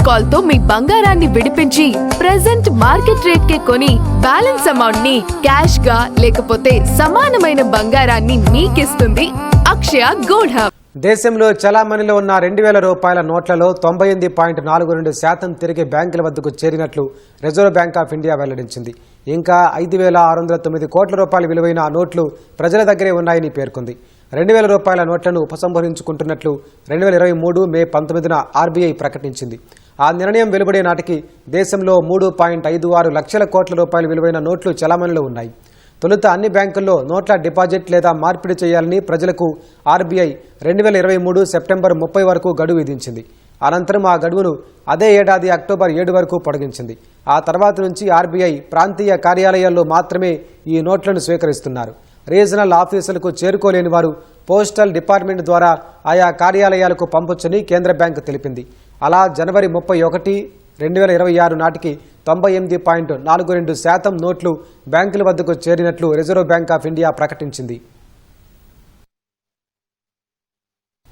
Call తో మీ బంగారాన్ని విడిపించి ప్రెజెంట్ మార్కెట్ రేట్ కే కొని బ్యాలెన్స్ అమౌంట్ ని క్యాష్ గా లేకపోతే సమానమైన బంగారాన్ని మీకిస్తుంది అక్షయ గోల్డ్ హబ్. దేశంలో చలామణిలో ఉన్న 2,000 రూపాయల నోట్లలో 98.42% తిరిగి బ్యాంకుల వద్దకు చేరినట్లు రిజర్వ్ బ్యాంక్ ఆఫ్ ఇండియా వెల్లడించింది. ఇంకా 5,609 కోట్ల రూపాయల విలువైన నోట్లు ప్రజల దగ్గరే ఉన్నాయని పేర్కొంది. 2,000 రూపాయల నోట్లను ఉపసంహరించుకుంటున్నట్లు 2023 మే 19న ఆర్బీఐ ప్రకటించింది. ఆ నిర్ణయం వెలువడే నాటికి దేశంలో 3.56 లక్షల కోట్ల రూపాయల విలువైన నోట్లు చలామణిలో ఉన్నాయి. తొలుత అన్ని బ్యాంకుల్లో నోట్ల డిపాజిట్ లేదా మార్పిడి చేయాలని ప్రజలకు ఆర్బీఐ 2023 సెప్టెంబర్ 30 వరకు గడువు విధించింది. అనంతరం ఆ గడువును అదే ఏడాది అక్టోబర్ 7 వరకు పొడిగించింది. ఆ తర్వాత నుంచి ఆర్బీఐ ప్రాంతీయ కార్యాలయాల్లో మాత్రమే ఈ నోట్లను స్వీకరిస్తున్నారు. రీజనల్ ఆఫీసులకు చేరుకోలేని వారు పోస్టల్ డిపార్ట్మెంట్ ద్వారా ఆయా కార్యాలయాలకు పంపొచ్చని కేంద్ర బ్యాంకు తెలిపింది. అలా జనవరి 31, 2026 నాటికి 98.42% నోట్లు బ్యాంకుల వద్దకు చేరినట్లు రిజర్వ్ బ్యాంక్ ఆఫ్ ఇండియా ప్రకటించింది.